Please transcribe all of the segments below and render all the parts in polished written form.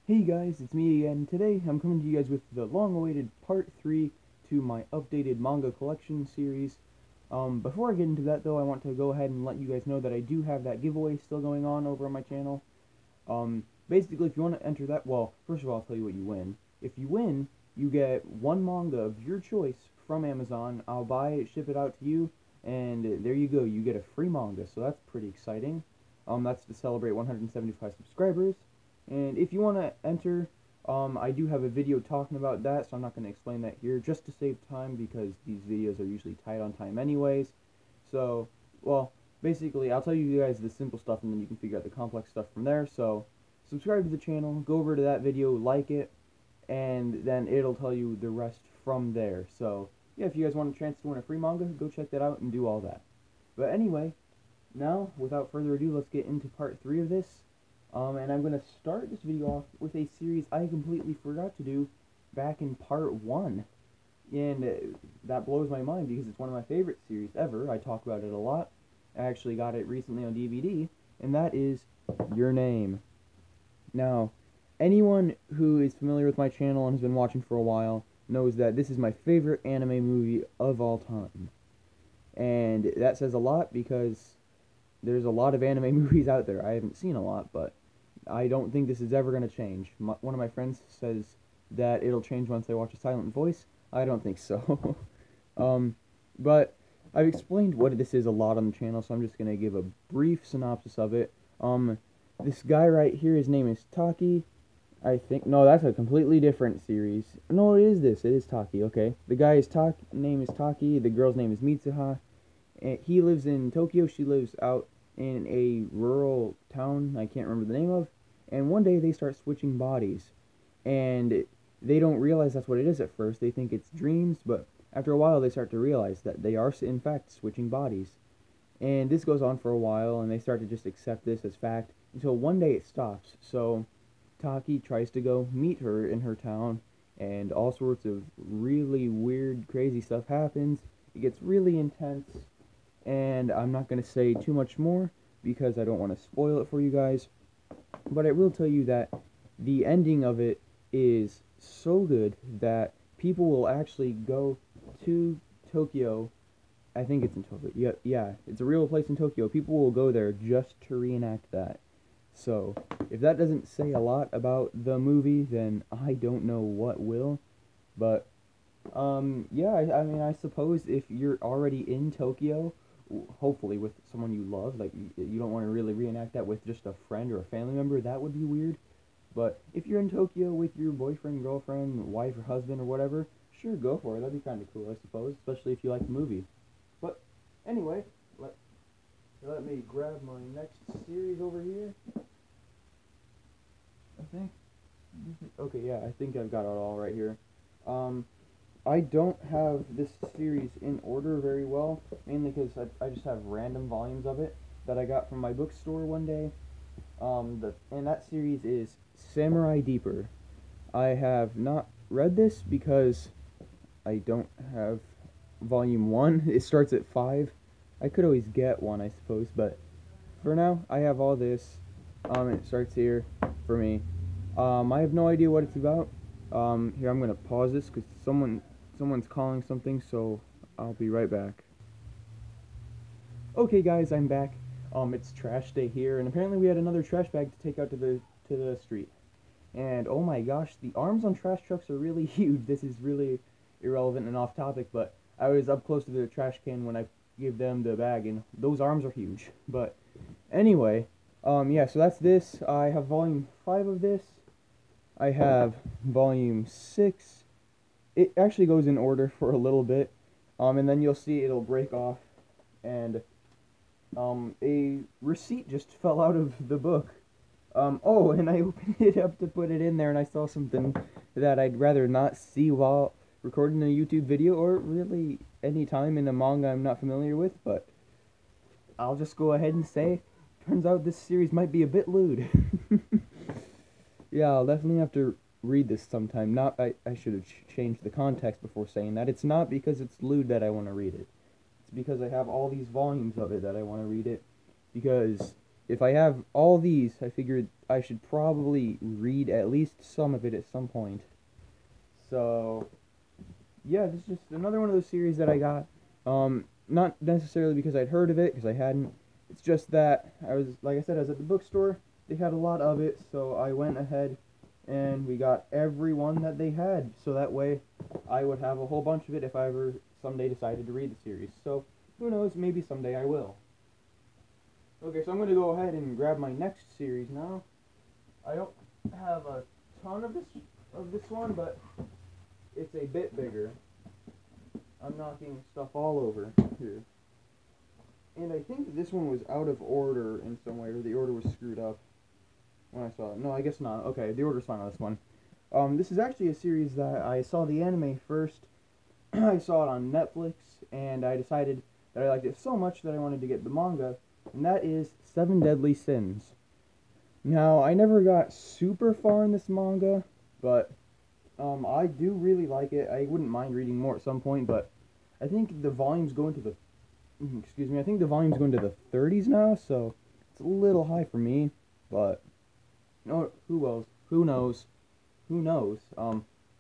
Hey guys, it's me again. Today I'm coming to you guys with the long-awaited part 3 to my updated manga collection series. Before I get into that though, I want to go ahead and let you guys know that I do have that giveaway still going on over on my channel. Basically, if you want to enter that, well, first of all, I'll tell you what you win. If you win, you get one manga of your choice from Amazon. I'll buy it, ship it out to you, and there you go. You get a free manga, so that's pretty exciting. That's to celebrate 175 subscribers. And if you want to enter, I do have a video talking about that, so I'm not going to explain that here just to save time because these videos are usually tight on time anyways. So, well, basically, I'll tell you guys the simple stuff and then you can figure out the complex stuff from there. So, subscribe to the channel, go over to that video, like it, and then it'll tell you the rest from there. So, yeah, if you guys want a chance to win a free manga, go check that out and do all that. But anyway, now, without further ado, let's get into part 3 of this. And I'm going to start this video off with a series I completely forgot to do back in part 1. And that blows my mind because it's one of my favorite series ever. I talk about it a lot. I actually got it recently on DVD, and that is Your Name. Now, anyone who is familiar with my channel and has been watching for a while knows that this is my favorite anime movie of all time. And that says a lot because there's a lot of anime movies out there. I haven't seen a lot, but I don't think this is ever going to change. One of my friends says that it'll change once I watch A Silent Voice. I don't think so. But I've explained what this is a lot on the channel, so I'm just going to give a brief synopsis of it. This guy right here, his name is Taki. I think, no, that's a completely different series. No, it is this. It is Taki, okay. The guy's name is Taki. The girl's name is Mitsuha. And he lives in Tokyo. She lives out in a rural town I can't remember the name of, and one day they start switching bodies, and they don't realize that's what it is at first. They think it's dreams, but after a while they start to realize that they are in fact switching bodies. And this goes on for a while, and they start to just accept this as fact until one day it stops. So Taki tries to go meet her in her town, and all sorts of really weird, crazy stuff happens. It gets really intense, and I'm not going to say too much more because I don't want to spoil it for you guys, but I will tell you that the ending of it is so good that people will actually go to Tokyo. I think it's in Tokyo. Yeah, it's a real place in Tokyo. People will go there just to reenact that. So, if that doesn't say a lot about the movie, then I don't know what will. But, yeah, I mean, I suppose if you're already in Tokyo, hopefully with someone you love, like you don't want to really reenact that with just a friend or a family member, that would be weird. But if you're in Tokyo with your boyfriend, girlfriend, wife, or husband, or whatever, sure, go for it. That'd be kind of cool, I suppose, especially if you like the movie. But anyway, let me grab my next series over here. I think. Okay, yeah, I think I've got it all right here. I don't have this series in order very well, mainly because I just have random volumes of it that I got from my bookstore one day. And that series is Samurai Deeper. I have not read this because I don't have volume 1. It starts at 5. I could always get one, I suppose, but for now, I have all this. It starts here for me. I have no idea what it's about. Here, I'm gonna pause this because someone's calling something, so I'll be right back. Okay, guys, I'm back. It's trash day here, and apparently we had another trash bag to take out to the street. And oh my gosh, the arms on trash trucks are really huge. This is really irrelevant and off topic, but I was up close to the trash can when I gave them the bag, and those arms are huge. But anyway, yeah, so that's this. I have volume 5 of this. I have volume 6. It actually goes in order for a little bit, and then you'll see it'll break off, and a receipt just fell out of the book. Oh, and I opened it up to put it in there, and I saw something that I'd rather not see while recording a YouTube video, or really any time in a manga I'm not familiar with, but I'll just go ahead and say, turns out this series might be a bit lewd. Yeah, I'll definitely have to read this sometime. I should have changed the context before saying that. It's not because it's lewd that I want to read it. It's because I have all these volumes of it that I want to read it. Because if I have all these, I figured I should probably read at least some of it at some point. So, yeah, this is just another one of those series that I got. Not necessarily because I'd heard of it, because I hadn't. It's just that I was, like I said, I was at the bookstore. They had a lot of it, so I went ahead and we got every one that they had. So that way, I would have a whole bunch of it if I ever someday decided to read the series. So, who knows, maybe someday I will. Okay, so I'm going to go ahead and grab my next series now. I don't have a ton of this one, but it's a bit bigger. I'm knocking stuff all over here. And I think this one was out of order in some way, or the order was screwed up when I saw it. No, I guess not. Okay, the order's fine on this one. This is actually a series that I saw the anime first. I saw it on Netflix, and I decided that I liked it so much that I wanted to get the manga, and that is Seven Deadly Sins. Now, I never got super far in this manga, but I do really like it. I wouldn't mind reading more at some point, but I think the volume's going to the, I think the volume's going to the 30s now, so it's a little high for me, but, no, who knows,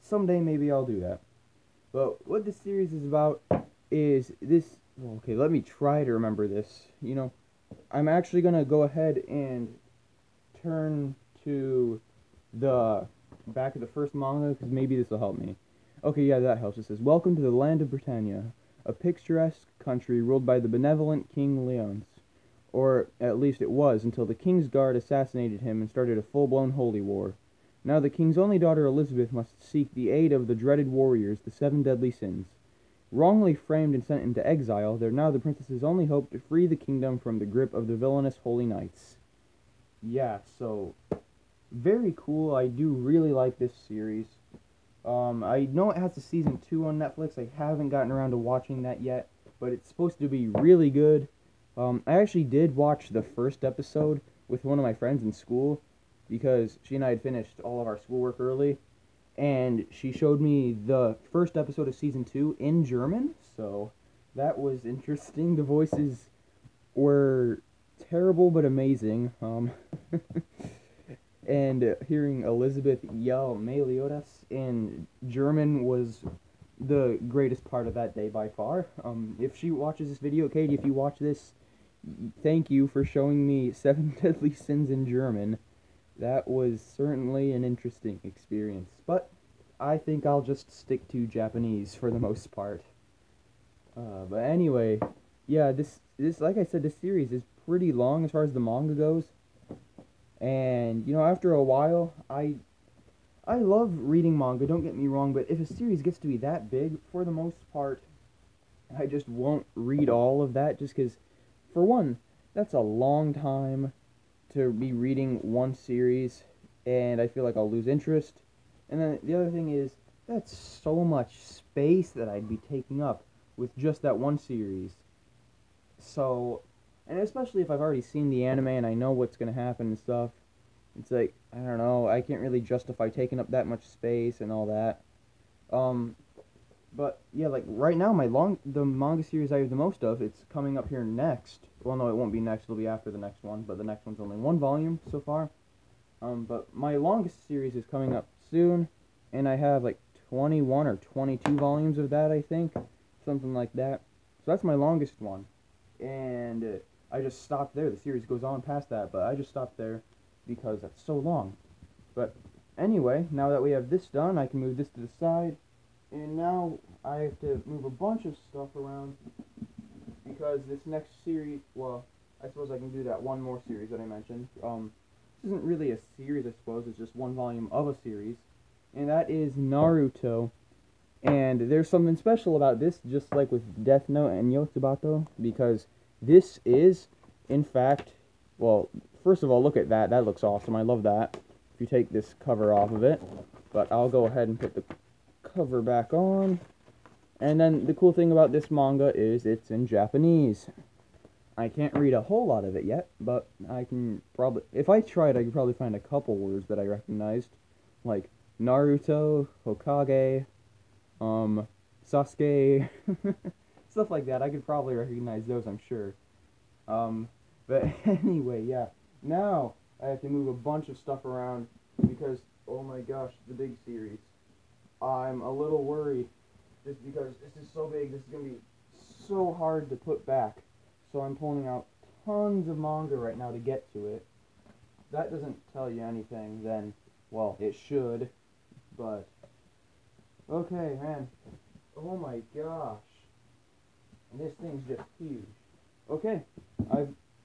someday maybe I'll do that. But what this series is about is this, okay, let me try to remember this, I'm actually going to go ahead and turn to the back of the first manga, because maybe this will help me. Okay, yeah, that helps. It says, "Welcome to the land of Britannia, a picturesque country ruled by the benevolent King Leonce. Or, at least it was, until the King's Guard assassinated him and started a full-blown holy war. Now the King's only daughter Elizabeth must seek the aid of the dreaded warriors, the Seven Deadly Sins. Wrongly framed and sent into exile, they're now the princess's only hope to free the kingdom from the grip of the villainous Holy Knights." Yeah, so very cool. I do really like this series. I know it has a season 2 on Netflix. I haven't gotten around to watching that yet, but it's supposed to be really good. I actually did watch the first episode with one of my friends in school because she and I had finished all of our schoolwork early, and she showed me the first episode of season 2 in German, so that was interesting. The voices were terrible but amazing. And hearing Elizabeth yell Meliodas in German was the greatest part of that day by far. If she watches this video, Katie, if you watch this, thank you for showing me Seven Deadly Sins in German. That was certainly an interesting experience. But I think I'll just stick to Japanese for the most part. But anyway, yeah, this like I said, this series is pretty long as far as the manga goes. And, after a while, I love reading manga, don't get me wrong, but if a series gets to be that big, for the most part, I just won't read all of that, just because, for one, that's a long time to be reading one series, and I feel like I'll lose interest. And then the other thing is, that's so much space that I'd be taking up with just that one series. So, and especially if I've already seen the anime and I know what's going to happen and stuff, it's like, I don't know, I can't really justify taking up that much space and all that. But, yeah, like, right now, the manga series I have the most of, it's coming up here next. Well, no, it won't be next, it'll be after the next one, but the next one's only one volume so far. But my longest series is coming up soon, and I have, like, 21 or 22 volumes of that, I think. Something like that. So that's my longest one. And I just stopped there. The series goes on past that, but I just stopped there because that's so long. But anyway, now that we have this done, I can move this to the side. And now I have to move a bunch of stuff around because this next series, well, I suppose I can do that one more series that I mentioned. This isn't really a series, I suppose. It's just one volume of a series. And that is Naruto. And there's something special about this, just like with Death Note and Yotsubato, because this is, in fact, well, first of all, look at that. That looks awesome. I love that. If you take this cover off of it. But I'll go ahead and put the cover back on. And then the cool thing about this manga is it's in Japanese. I can't read a whole lot of it yet, but I can probably, if I tried, I could probably find a couple words that I recognized, like Naruto, Hokage, Sasuke, stuff like that. I could probably recognize those, I'm sure. But anyway, yeah. Now I have to move a bunch of stuff around because, oh my gosh, the big series. I'm a little worried just because this is so big. This is going to be so hard to put back. So I'm pulling out tons of manga right now to get to it. That doesn't tell you anything, then, well, it should, but, okay, man. Oh my gosh. And this thing's just huge. Okay,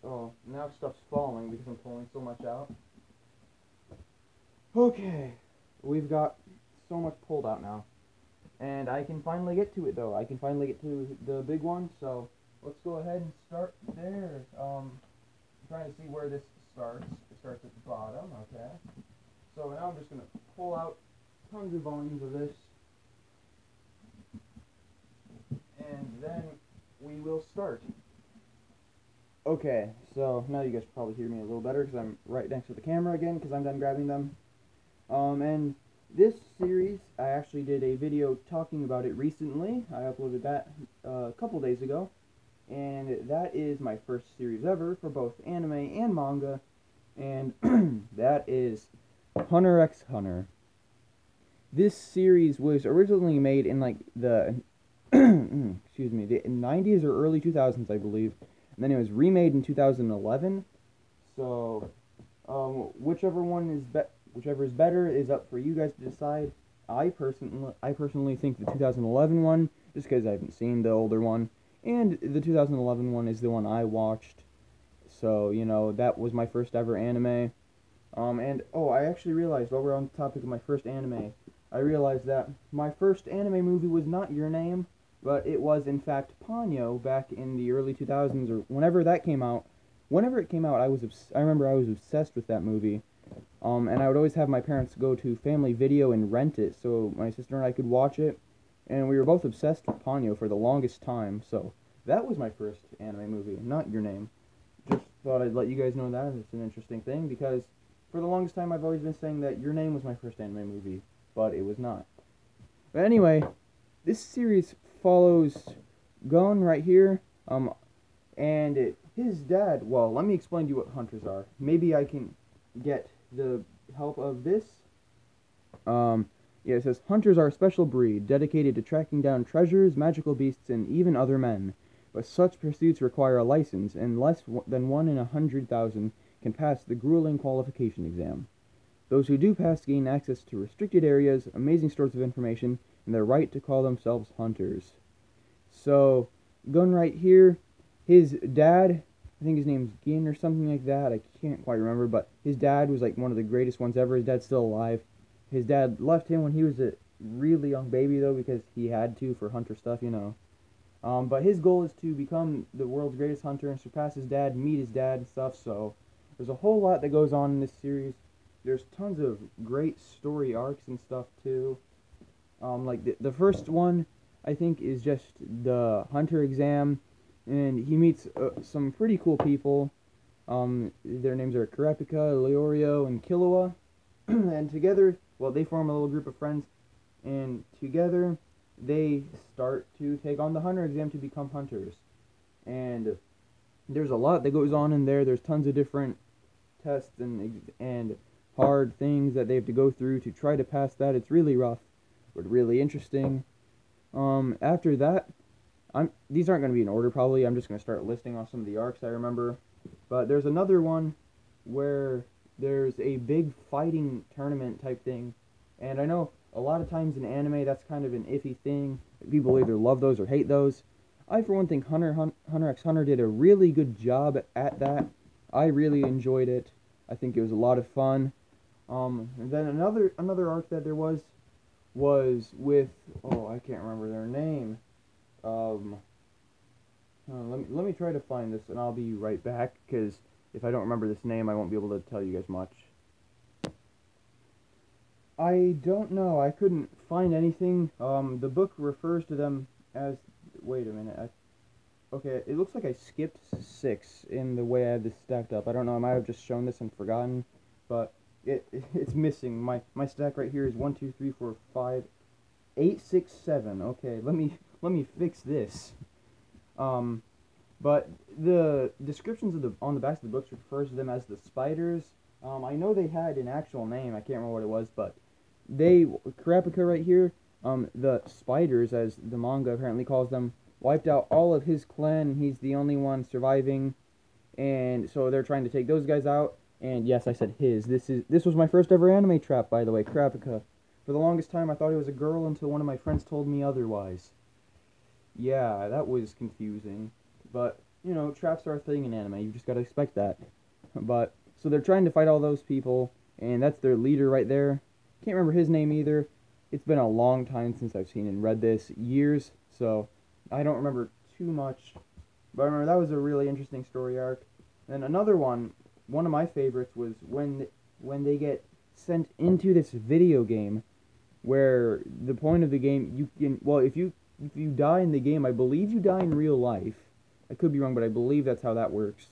oh, now stuff's falling because I'm pulling so much out. Okay, we've got so much pulled out now. And I can finally get to it, though. I can finally get to the big one, so let's go ahead and start there. I'm trying to see where this starts. It starts at the bottom, okay. So now I'm just going to pull out tons of volumes of this. And then we will start. Okay, so now you guys probably hear me a little better because I'm right next to the camera again because I'm done grabbing them. And this series, I actually did a video talking about it recently. I uploaded that a couple days ago. And that is my first series ever for both anime and manga. And that is Hunter x Hunter. This series was originally made in like the excuse me, the 90s or early 2000s, I believe. And then it was remade in 2011. So whichever is better is up for you guys to decide. I personally think the 2011 one, just because I haven't seen the older one, and the 2011 one is the one I watched. So, you know, that was my first ever anime. And, oh, I actually realized, while we're on the topic of my first anime, I realized that my first anime movie was not Your Name, but it was, in fact, Ponyo back in the early 2000s, or whenever that came out. Whenever it came out, I remember I was obsessed with that movie. And I would always have my parents go to Family Video and rent it, so my sister and I could watch it. And we were both obsessed with Ponyo for the longest time, so that was my first anime movie, not Your Name. Just thought I'd let you guys know that. It's an interesting thing, because for the longest time I've always been saying that Your Name was my first anime movie, but it was not. But anyway, this series follows Gon right here, and his dad, well, let me explain to you what hunters are. Maybe I can get the help of this. Yeah, it says, hunters are a special breed, dedicated to tracking down treasures, magical beasts, and even other men. But such pursuits require a license, and less than 1 in 100,000 can pass the grueling qualification exam. Those who do pass gain access to restricted areas, amazing stores of information, and the right to call themselves hunters. So, going right here, his dad, I think his name's Gin or something like that, I can't quite remember, but his dad was like one of the greatest ones ever. His dad's still alive. His dad left him when he was a really young baby, though, because he had to for hunter stuff, you know. But his goal is to become the world's greatest hunter and surpass his dad, meet his dad and stuff, so there's a whole lot that goes on in this series. There's tons of great story arcs and stuff, too. Like, the first one, I think, is just the hunter exam, and he meets some pretty cool people. Their names are Kurapika, Leorio, and Killua, and together, well, they form a little group of friends, and together they start to take on the hunter exam to become hunters. And there's a lot that goes on in there. There's tons of different tests and hard things that they have to go through to try to pass that. It's really rough, but really interesting. After that, these aren't going to be in order probably. I'm just going to start listing off some of the arcs I remember. But there's another one where there's a big fighting tournament type thing, and I know a lot of times in anime that's kind of an iffy thing. People either love those or hate those. I, for one, think Hunter x Hunter did a really good job at that. I really enjoyed it. I think it was a lot of fun. And then another arc that there was with, oh, I can't remember their name. Let me try to find this, and I'll be right back, because if I don't remember this name, I won't be able to tell you guys much. I don't know. I couldn't find anything. The book refers to them as... Wait a minute. Okay, it looks like I skipped 6 in the way I have this stacked up. I don't know. I might have just shown this and forgotten, but it's missing. My stack right here is 1, 2, 3, 4, 5, 8, 6, 7. Okay, let me fix this. But the descriptions of the on the backs of the books refers to them as the spiders. I know they had an actual name. I can't remember what it was, but they Kurapika right here, the spiders, as the manga apparently calls them, wiped out all of his clan. He's the only one surviving, and so they're trying to take those guys out. And yes, I said his. This was my first ever anime trap, by the way, Kurapika. For the longest time, I thought he was a girl until one of my friends told me otherwise. Yeah, that was confusing. But, you know, traps are a thing in anime. You just gotta expect that. But, so they're trying to fight all those people, and that's their leader right there. Can't remember his name either. It's been a long time since I've seen and read this. Years, so I don't remember too much. But I remember that was a really interesting story arc. And another one of my favorites was when they get sent into this video game where the point of the game, you can, well, if you die in the game, I believe you die in real life. I could be wrong, but I believe that's how that works.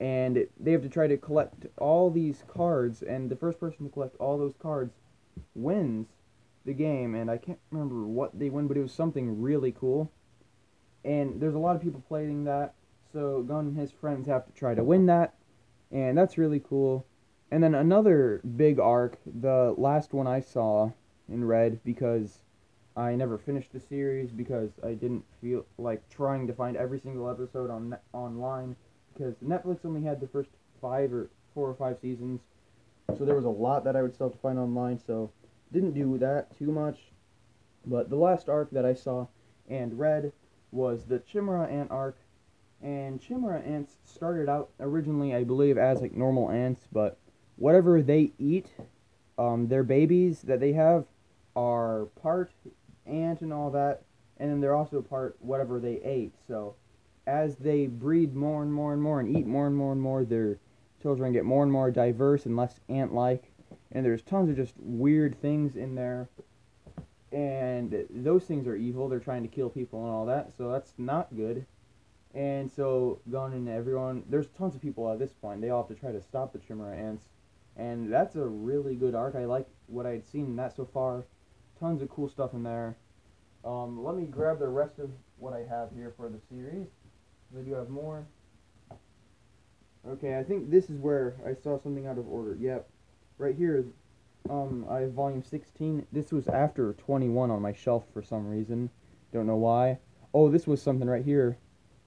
And they have to try to collect all these cards, and the first person to collect all those cards wins the game. And I can't remember what they win, but it was something really cool. And there's a lot of people playing that, so Gun and his friends have to try to win that, and that's really cool. And then another big arc, the last one I saw and read, because I never finished the series because I didn't feel like trying to find every single episode online, because Netflix only had the first 4 or 5 seasons, so there was a lot that I would still have to find online, so didn't do that too much. But the last arc that I saw and read was the Chimera Ant arc, and Chimera ants started out originally, I believe, as like normal ants, but whatever they eat, their babies that they have are part ant and all that, and then they're also part whatever they ate. So as they breed more and more and more and eat more and more and more, their children get more and more diverse and less ant-like, and there's tons of just weird things in there, and those things are evil. They're trying to kill people and all that, so that's not good. And so Gun and everyone, there's tons of people at this point, they all have to try to stop the Chimera ants, and that's a really good arc. I like what I'd seen in that so far. Tons of cool stuff in there. Let me grab the rest of what I have here for the series. I do have more. Okay, I think this is where I saw something out of order. Yep. Right here, I have volume 16. This was after 21 on my shelf for some reason. Don't know why. Oh, this was something right here.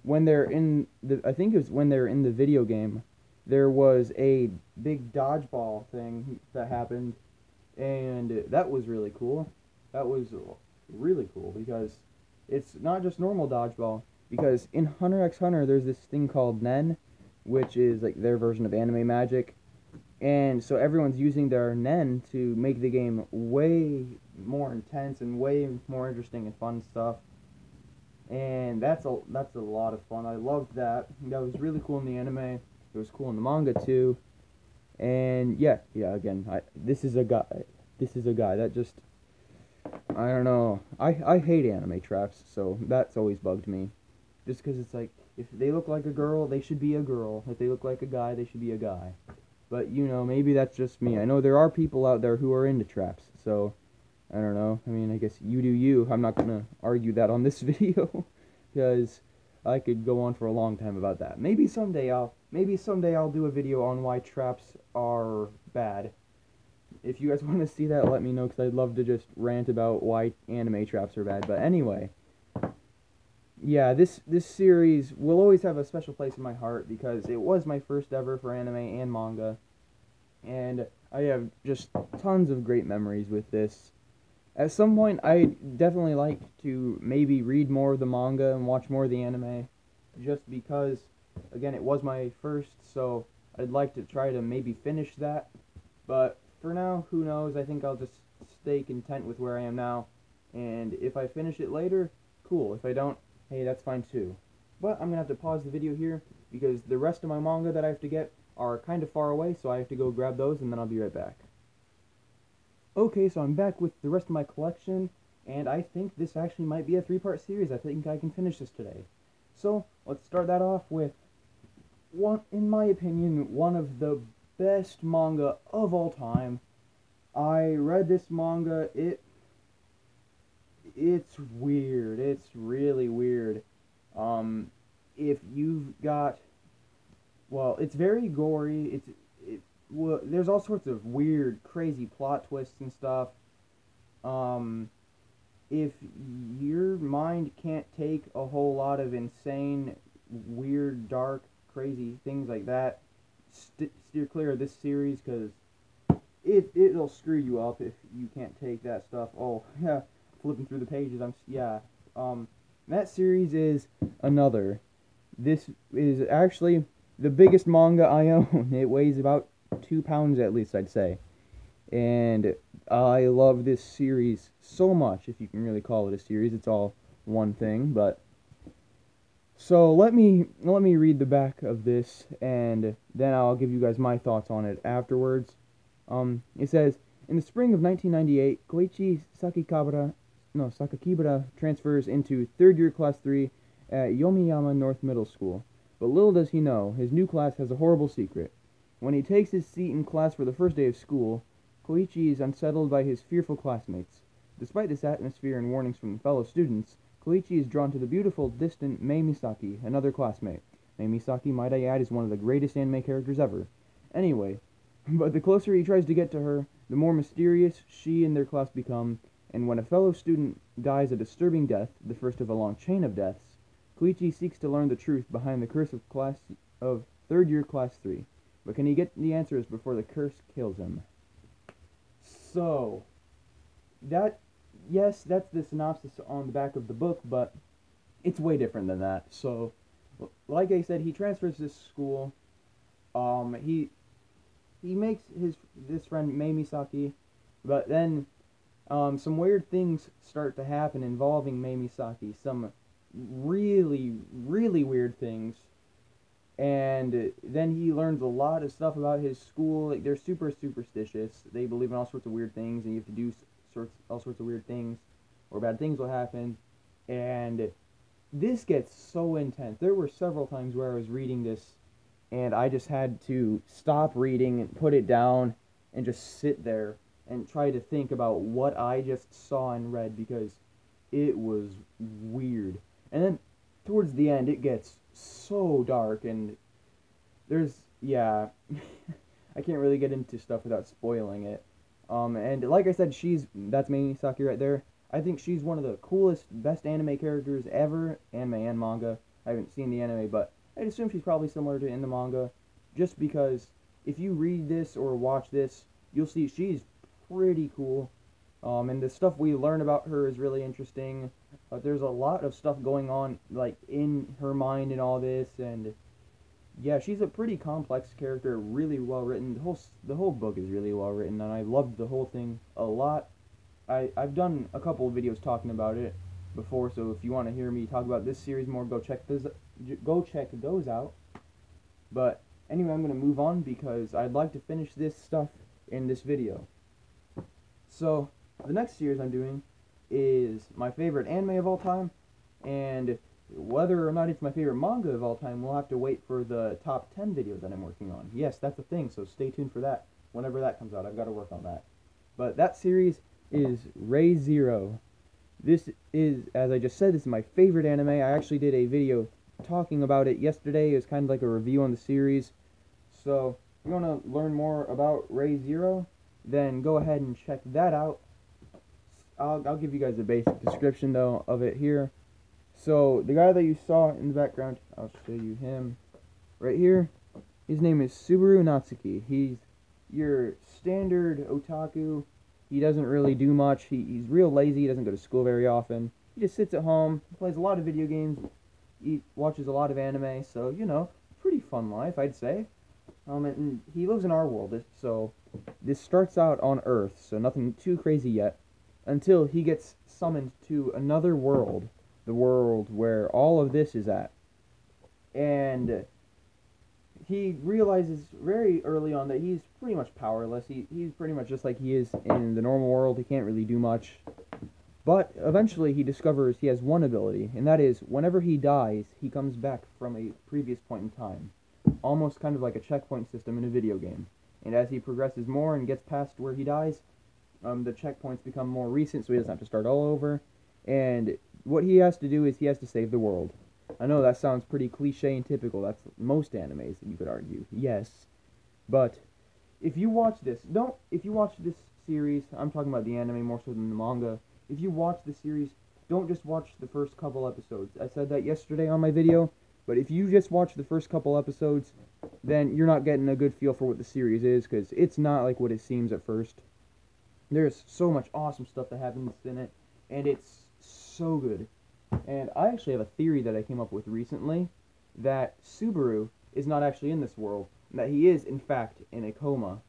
When they're in the, I think it was when they're in the video game, there was a big dodgeball thing that happened, and that was really cool. That was really cool because it's not just normal dodgeball. Because in Hunter x Hunter, there's this thing called Nen, which is like their version of anime magic, and so everyone's using their Nen to make the game way more intense and way more interesting and fun stuff. And that's a lot of fun. I loved that. That was really cool in the anime. It was cool in the manga too. And yeah. Again, this is a guy that just, I don't know. I hate anime traps, so that's always bugged me. Just because it's like, if they look like a girl, they should be a girl. If they look like a guy, they should be a guy. But, you know, maybe that's just me. I know there are people out there who are into traps, so I don't know. I mean, I guess you do you. I'm not going to argue that on this video, because I could go on for a long time about that. Maybe someday I'll do a video on why traps are bad. If you guys want to see that, let me know, because I'd love to just rant about why anime traps are bad. But anyway, yeah, this series will always have a special place in my heart because it was my first ever for anime and manga, and I have just tons of great memories with this. At some point, I'd definitely like to maybe read more of the manga and watch more of the anime, just because, again, it was my first, so I'd like to try to maybe finish that. But for now, who knows? I think I'll just stay content with where I am now, and if I finish it later, cool. If I don't, hey, that's fine too. But I'm going to have to pause the video here because the rest of my manga that I have to get are kind of far away, so I have to go grab those and then I'll be right back. Okay, so I'm back with the rest of my collection, and I think this actually might be a 3-part series. I think I can finish this today. So, let's start that off with, in my opinion, one of the best manga of all time. I read this manga, it's weird. It's really weird. if you've got, well, it's very gory. Well, there's all sorts of weird, crazy plot twists and stuff. Um, if your mind can't take a whole lot of insane, weird, dark, crazy things like that, steer clear of this series, because it'll screw you up if you can't take that stuff. Oh, yeah, flipping through the pages, that series is another. This is actually the biggest manga I own. It weighs about 2 pounds at least, I'd say. And I love this series so much, if you can really call it a series. It's all one thing, but so let me read the back of this, and then I'll give you guys my thoughts on it afterwards. It says, in the spring of 1998, Koichi Sakakibara transfers into third year class 3 at Yomiyama North Middle School. But little does he know, his new class has a horrible secret. When he takes his seat in class for the first day of school, Koichi is unsettled by his fearful classmates. Despite this atmosphere and warnings from fellow students, Koichi is drawn to the beautiful, distant Mei Misaki, another classmate. Mei Misaki, might I add, is one of the greatest anime characters ever. Anyway, but the closer he tries to get to her, the more mysterious she and their class become, and when a fellow student dies a disturbing death, the first of a long chain of deaths, Koichi seeks to learn the truth behind the curse of third year class 3. But can he get the answers before the curse kills him? So, yes, that's the synopsis on the back of the book, but it's way different than that. So, like I said, he transfers to this school. He makes this friend Mei Misaki, but then some weird things start to happen involving Mei Misaki. Some really, really weird things. And then he learns a lot of stuff about his school. Like, they're super superstitious. They believe in all sorts of weird things, and you have to do all sorts of weird things, or bad things will happen. And this gets so intense. There were several times where I was reading this, and I just had to stop reading and put it down and just sit there and try to think about what I just saw and read, because it was weird. And then towards the end, it gets so dark, and I can't really get into stuff without spoiling it. And like I said, that's Mei Misaki right there. I think she's one of the coolest, best anime characters ever, anime and manga. I haven't seen the anime, but I'd assume she's probably similar to in the manga, just because if you read this or watch this, you'll see she's pretty cool. And the stuff we learn about her is really interesting. There's a lot of stuff going on, like, in her mind and all this, and yeah, she's a pretty complex character, really well written. The whole book is really well written, and I loved the whole thing a lot. I've done a couple of videos talking about it before, so if you want to hear me talk about this series more, go check those out. But anyway, I'm going to move on because I'd like to finish this stuff in this video. So, the next series I'm doing is my favorite anime of all time, and whether or not it's my favorite manga of all time, we'll have to wait for the top 10 videos that I'm working on. Yes, that's a thing, so stay tuned for that. Whenever that comes out, I've got to work on that. But that series is Re:Zero. This is, as I just said, this is my favorite anime. I actually did a video talking about it yesterday. It was kind of like a review on the series. So, if you want to learn more about Re:Zero, then go ahead and check that out. I'll give you guys a basic description, though, of it here. So, the guy that you saw in the background, I'll show you him right here. His name is Subaru Natsuki. He's your standard otaku. He doesn't really do much. He's real lazy. He doesn't go to school very often. He just sits at home, plays a lot of video games, he watches a lot of anime, so, you know, pretty fun life, I'd say. And he lives in our world, so this starts out on Earth, so nothing too crazy yet, until he gets summoned to another world, the world where all of this is at. And he realizes very early on that he's pretty much powerless. He's pretty much just like he is in the normal world. He can't really do much. But eventually he discovers he has one ability, and that is whenever he dies, he comes back from a previous point in time. Almost kind of like a checkpoint system in a video game. And as he progresses more and gets past where he dies, the checkpoints become more recent, so he doesn't have to start all over. And what he has to do is he has to save the world. I know that sounds pretty cliche and typical. That's most animes, you could argue. Yes. But if you watch this, if you watch this series, I'm talking about the anime more so than the manga. If you watch the series, don't just watch the first couple episodes. I said that yesterday on my video, but if you just watch the first couple episodes, then you're not getting a good feel for what the series is, because it's not like what it seems at first. There's so much awesome stuff that happens in it, and it's so good. And I actually have a theory that I came up with recently, that Subaru is not actually in this world, and that he is, in fact, in a coma.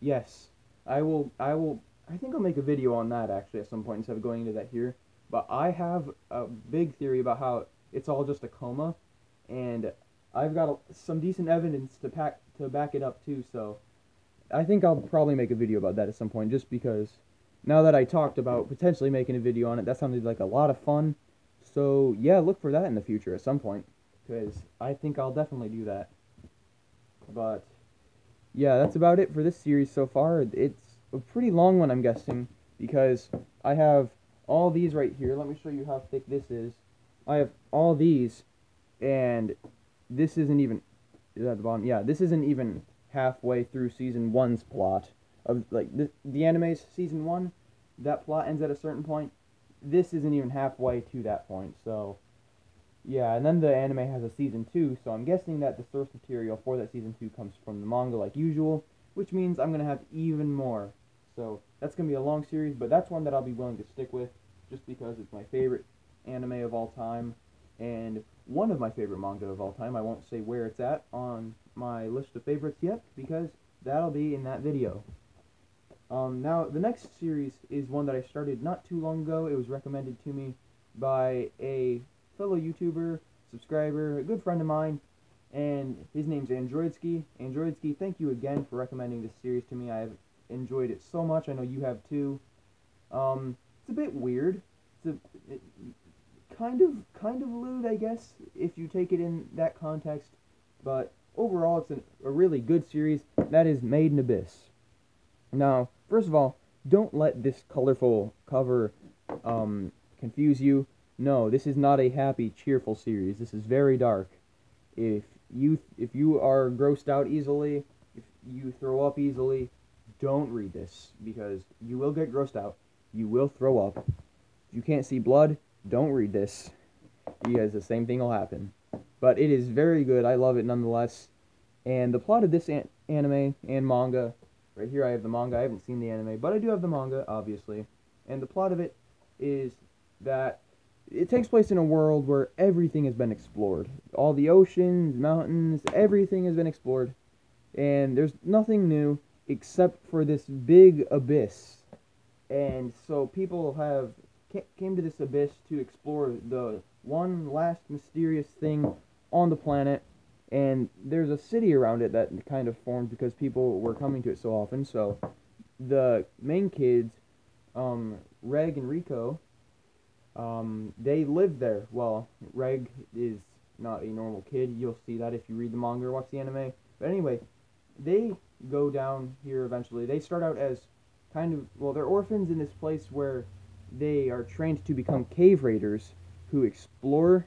Yes, I think I'll make a video on that, actually, at some point, instead of going into that here. But I have a big theory about how it's all just a coma, and I've got some decent evidence to back it up, too, so I think I'll probably make a video about that at some point, just because now that I talked about potentially making a video on it, that sounded like a lot of fun. So, yeah, look for that in the future at some point, because I think I'll definitely do that. But, yeah, that's about it for this series so far. It's a pretty long one, I'm guessing, because I have all these right here. Let me show you how thick this is. I have all these, and this isn't even, is that at the bottom? Yeah, this isn't even halfway through Season 1's plot. Of, like, the anime's Season 1, that plot ends at a certain point. This isn't even halfway to that point, so yeah, and then the anime has a Season 2, so I'm guessing that the source material for that Season 2 comes from the manga like usual, which means I'm going to have even more. So that's going to be a long series, but that's one that I'll be willing to stick with, just because it's my favorite anime of all time, and one of my favorite manga of all time. I won't say where it's at on my list of favorites yet, because that'll be in that video. Now, the next series is one that I started not too long ago. It was recommended to me by a fellow YouTuber, subscriber, a good friend of mine, and his name's Androidski. Androidski, thank you again for recommending this series to me. I have enjoyed it so much. I know you have too. It's a bit weird. It's kind of lewd, I guess, if you take it in that context. But overall, it's a really good series that is Made in Abyss. Now, first of all, don't let this colorful cover confuse you. No, this is not a happy, cheerful series. This is very dark. If you are grossed out easily, if you throw up easily, don't read this, because you will get grossed out. You will throw up. If you can't see blood, don't read this, because the same thing will happen. But it is very good. I love it nonetheless. And the plot of this anime and manga, right here I have the manga. I haven't seen the anime, but I do have the manga, obviously. And the plot of it is that it takes place in a world where everything has been explored. All the oceans, mountains, everything has been explored. And there's nothing new except for this big abyss. And so people came to this abyss to explore the one last mysterious thing on the planet. And there's a city around it that kind of formed because people were coming to it so often. So the main kids, Reg and Rico, they live there. Well, Reg is not a normal kid. You'll see that if you read the manga or watch the anime. But anyway, they go down here eventually. They start out as they're orphans in this place where they are trained to become cave raiders who explore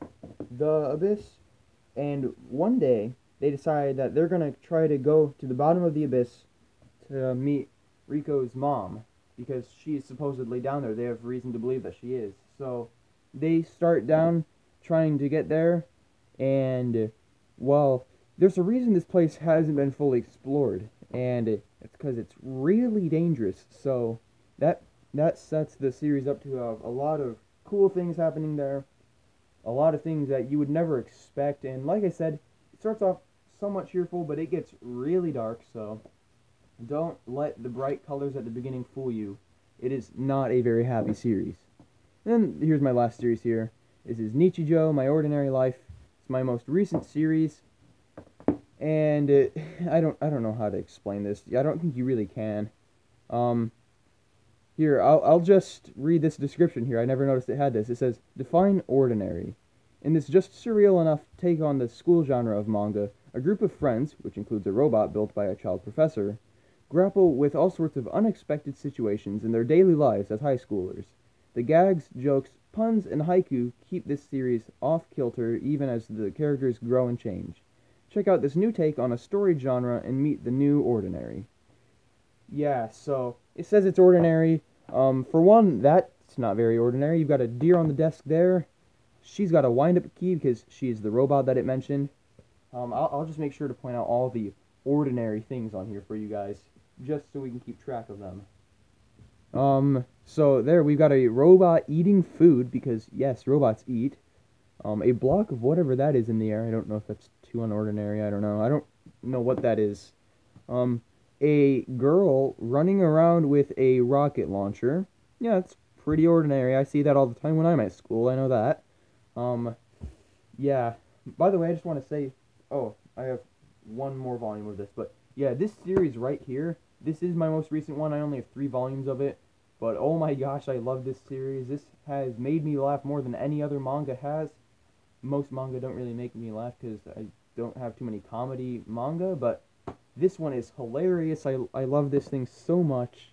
the abyss. And one day, they decide that they're going to try to go to the bottom of the abyss to meet Rico's mom, because she is supposedly down there. They have reason to believe that she is. So they start down trying to get there, and, well, there's a reason this place hasn't been fully explored, and it's because it's really dangerous. So that sets the series up to have a lot of cool things happening there. A lot of things that you would never expect, and like I said, it starts off somewhat cheerful, but it gets really dark, so don't let the bright colors at the beginning fool you. It is not a very happy series. And then here's my last series here. This is Nichijou, My Ordinary Life. It's my most recent series, and I don't know how to explain this. I don't think you really can. Here, I'll just read this description here. I never noticed it had this. It says, define ordinary. In this just surreal enough take on the school genre of manga, a group of friends, which includes a robot built by a child professor, grapple with all sorts of unexpected situations in their daily lives as high schoolers. The gags, jokes, puns and haiku keep this series off-kilter even as the characters grow and change. Check out this new take on a storied genre and meet the new ordinary. Yeah, so it says it's ordinary. For one, that's not very ordinary. You've got a deer on the desk there. She's got a wind-up key because she's the robot that it mentioned. I'll just make sure to point out all the ordinary things on here for you guys, just so we can keep track of them. So there, we've got a robot eating food, because, yes, robots eat. A block of whatever that is in the air. I don't know if that's too unordinary. I don't know. I don't know what that is. A girl running around with a rocket launcher. Yeah, it's pretty ordinary. I see that all the time when I'm at school. I know that. Yeah. By the way, I just want to say, oh, I have one more volume of this, but yeah, this series right here, this is my most recent one. I only have 3 volumes of it, but oh my gosh, I love this series. This has made me laugh more than any other manga has. Most manga don't really make me laugh because I don't have too many comedy manga, but this one is hilarious. I love this thing so much.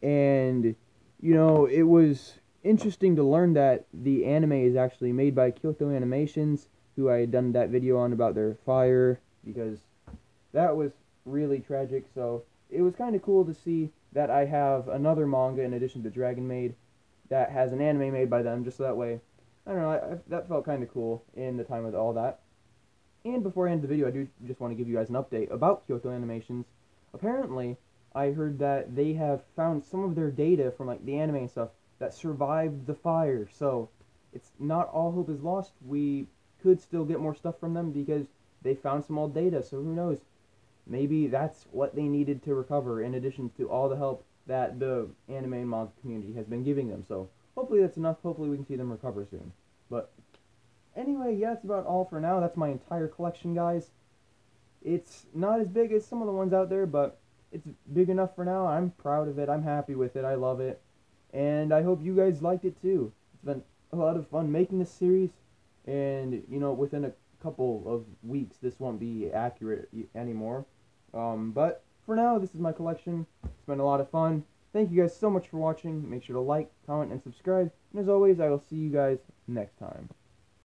And, you know, it was interesting to learn that the anime is actually made by Kyoto Animations, who I had done that video on about their fire, because that was really tragic. So it was kind of cool to see that I have another manga in addition to Dragon Maid that has an anime made by them, just so that way, I don't know, that felt kind of cool in the time of all that. And before I end the video, I do just want to give you guys an update about Kyoto Animations. Apparently, I heard that they have found some of their data from like the anime and stuff that survived the fire. So it's not all hope is lost. We could still get more stuff from them because they found some old data. So who knows? Maybe that's what they needed to recover, in addition to all the help that the anime and manga community has been giving them. So hopefully that's enough. Hopefully we can see them recover soon. But anyway, yeah, that's about all for now. That's my entire collection, guys. It's not as big as some of the ones out there, but it's big enough for now. I'm proud of it. I'm happy with it. I love it. And I hope you guys liked it too. It's been a lot of fun making this series. And, you know, within a couple of weeks, this won't be accurate anymore. But for now, this is my collection. It's been a lot of fun. Thank you guys so much for watching. Make sure to like, comment, and subscribe. And as always, I will see you guys next time.